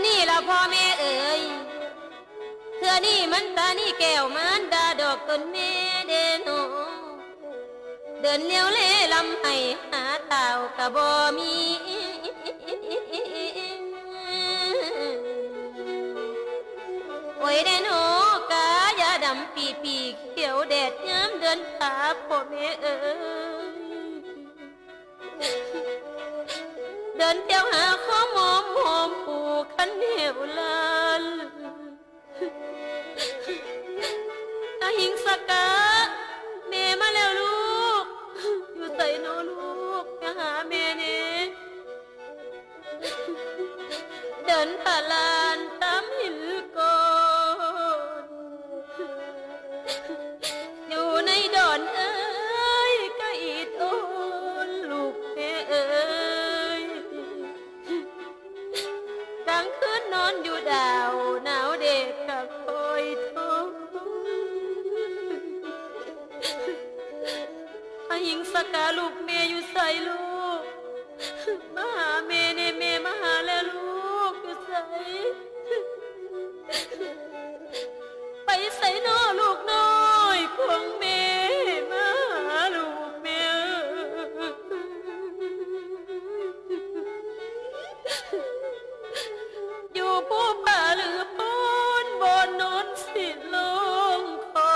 นี่ละพ่อแม่เอ๋ยเธอนี่มันตานี่แก้วมันดาดอกต้นแม่เดโนเดินเลี้ยวเล่ลำให้หาเต่ากะบ่มีโอ้ยเดโนกายาดำปีปีเขียวแดดย้ำเดินตาพ่อแม่เอ๋ยเดินเที่ยวหาข้อมอมหอมผูกขันเหวลานอาหิงสกาแม่มาแล้วลูกอยู่ใส่โนลูกไปหาแม่เนี่ยเดินผ่านลานตามหินก่อนอยู่ในดอนเอ้ยก็อีดโอนลูกแม่เอ้ยกลางคืนนอนอยู่ดาวหนาวเด็กกะคอยโทษอาหิงสกาลูกแม่อยู่ใส่ลูกมาหาแม่เนี่ยแม่มาหาแล้วลูกอยู่ใส่ไปใส่นอลูกน้อยของแม่มาหาลูกแม่อยู่ผู้ป่าหรือพ้นบนนอนสิลงคอ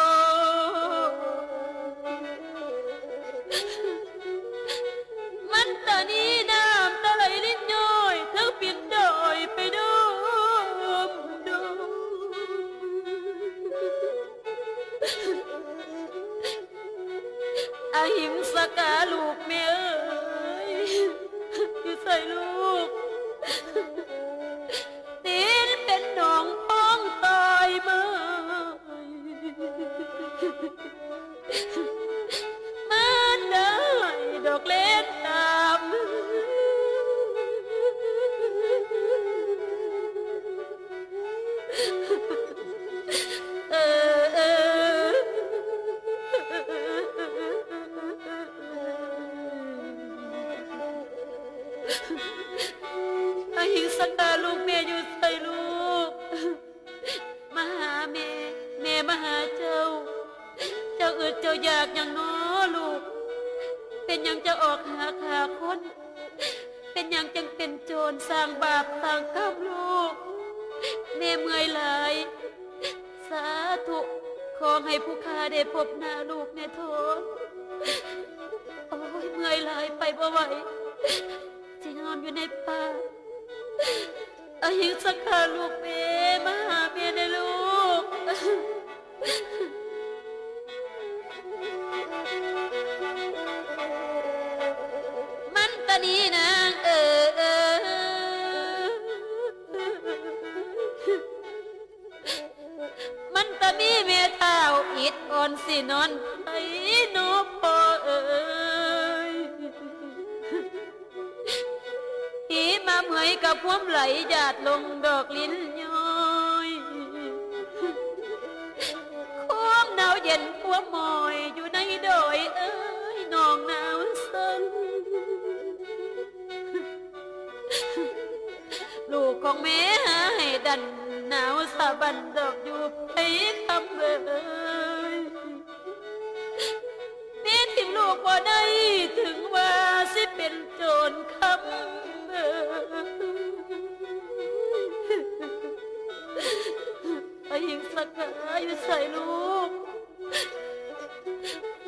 มันตานี้น้ำตาไหลลิ้นย้อยเธอเปลี่ยนดอยไปดมดมอาหิงสกาลูกแม่เอ้ยอยู่ใส่ลูกตีนเป็นหนองพ้องตายมามันได้ดอกเล็ดตามอาหิงสกาลูกแม่อยู่ใส่ลูกมาหาแม่แม่มาหาเจ้าเจ้าอึดเจ้าอยากอย่างน้อลูกเป็นยังจะออกหาขาคนเป็นยังจังเป็นโจรสร้างบาปสร้างกรรมลูกแม่เมื่อยหลายสาธุขอให้ผู้ข้าได้พบหน้าลูกแม่โทษโอ้ยเมื่อยหลายไปบ่ไหวสินอนอยู่ในป่าอาหิงสกาลูกแม่มาหาแม่ในลูกมันตานีนางมันตามีเมียเท้าอิดอ่อนสินอนไปโนพอหีมาเหมยกับพวมไหลหยาดลงดอกลิ้นย้อยความหนาวเย็นพวมมอยอยู่ในดอยเอ้ยนองหนาวสั่นลูกของแม่หาให้ดันหนาวสะบันดอกอยู่ไปคำเอ่ยแม่ทิมลูกบ่ได้ถึงว่าสิเป็นโจรคำอาหิงสกาอยู่ใส่ลูก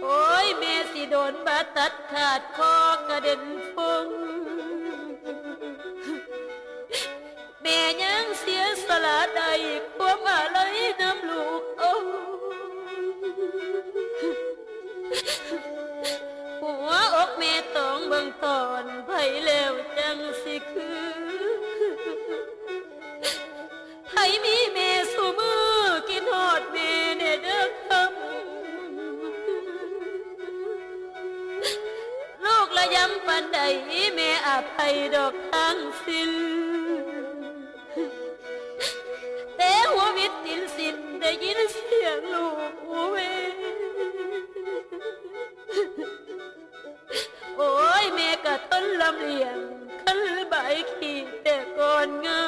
โอ้ยแม่สิโดนบาดตัดขาดคอกระเด็นฟงแม่ยังเสียสละใดความอะไรน้ำลูกโอ้หัวอกแม่ต้องเบิ่งตอนไผแล้วจังสิคือไผมีแม่สู่มือกินหอดแม่เด้อเด้อคำลูกละย้ำปันใดแม่อภัยดอกทั้งสิ้นแต่หัววิตตินสิ้นได้ยินเสียงลูกเวโอ้ยแม่ก็ทนลำเลียงคันใบขี้แต่ก่อนเงา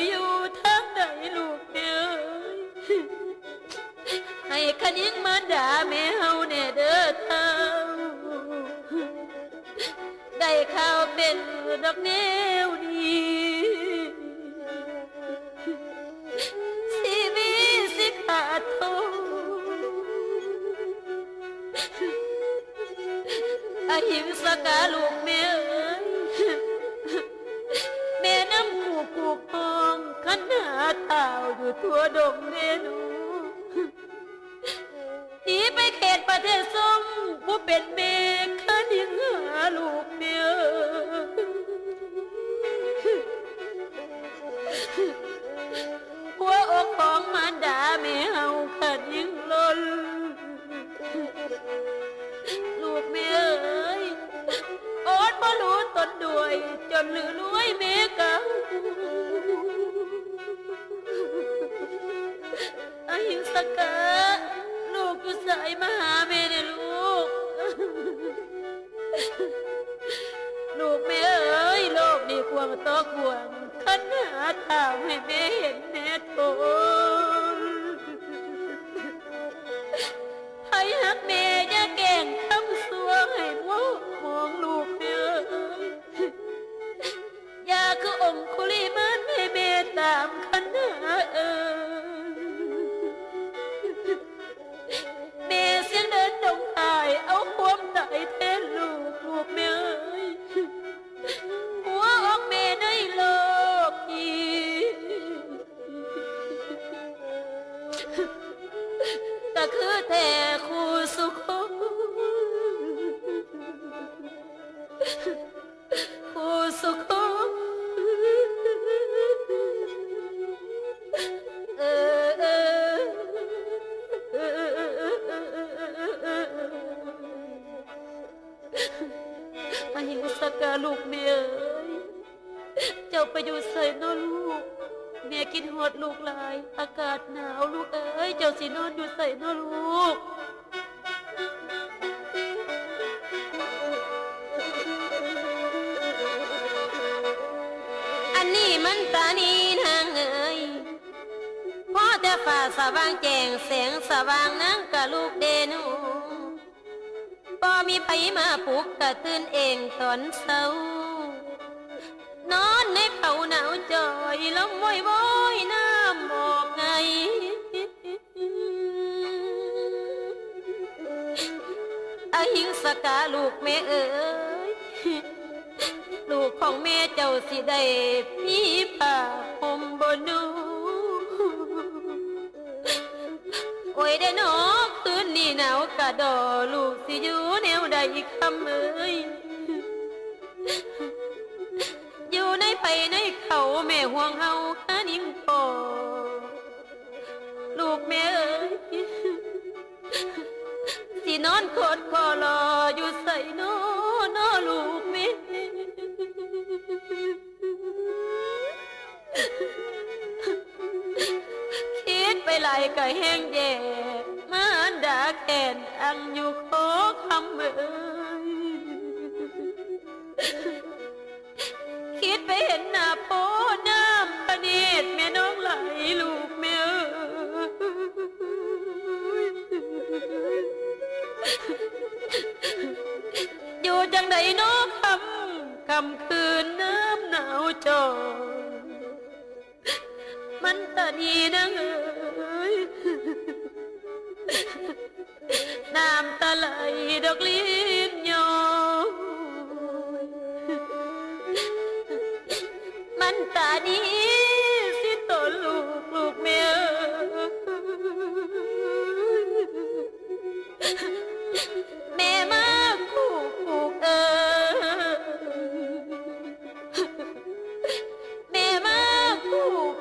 อยู่ทางใดลูกเอ้ยให้คณิ้งมารดาแม่เฮาแน่เด้อเท่าได้ข่าวเป็นดอกแนวดีชีวิตสิขาดทุนอหิงสกาลูกแม่เอ้ยแม่น้ำผูกผูกพองขันหาเต่าอยู่ทั่วดงเนนูหนีไปเขตประเทศทรงผู้เป็นเมฆขันยิงหาลูกแม่หัวอกของมารดาแม่เฮาขันยิงล้นลูกแม่เอ้ยอดบ่รู้ตนด้วยจนลือรวยแม่เก่าอาหิงสกาลูกอยู่ใส่มาหาแม่เนี่ยลูกลูกแม่เอ้ยโลกนี่ควงต่อควงขันหาทางให้แม่เห็นแน่ทนให้หักแม่อย่าแกล้งทำสัวให้มองลูกแม่เอ้ยอย่าคือองคุลิมานให้แม่ตามขันหาเอ้ยแม่เสียงเดินดงตายเอาความตายแทนลูกแม่เอ้ยหัวอกแม่ในโลกนี้ก็คือแต่คู่สุขคู่สุขอาหิงสกาลูกแม่เอ้ยเจ้าไปอยู่ใส่นอนลูกแม่กินหอดลูกหลายอากาศหนาวลูกเอ้ยเจ้าสินอนอยู่ใส่นอนลูกอันนี้มันตานีนางเอ้ยพอแต่ฟ้าสว่างแจ้งแสงสว่างนางกะลูกเดนูบ่มีไผมาปลุกกะตื่นเองตอนเช้านอนในเขาหนาวจอยลมว้อยน้ำบอกไงอหิงสกาลูกแม่เอ๋ยลูกของแม่เจ้าสิได้มีผ้าห่มบนนูโอ้ยได้หนอคืนนี้หนาวกะดอลูกสิอยู่แนวใดคำเอ้ยอยู่ในไปในเขาแม่ห่วงเฮาหานิ่งพอลูกแม่เอ้ยสินอนโคตรคอรออยู่ใส่นอนอลูกแม่คิดไปหลายก็แห้งแย่มารดาแก่นอังอยู่ขอคำเอ้ยคิดไปเห็นหน้าโพน้ำพระเนตรแม่น้องไหลลูกแม่อยู่จังใดน้อคำคืนน้ำหนาวจอมันตานีนางเอ้ยน้ำตาไหลดอกลิ้นยอมันตาดีสิตนลูกแม่แม่มาผูกแม่มาผูก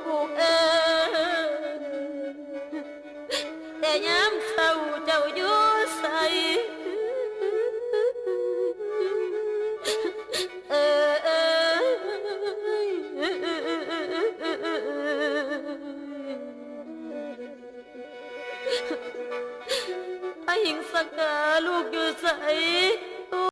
แต่ย้ำเศร้าเจ้าอยู่ใส่อหิงสกาลูกอยู่ใส่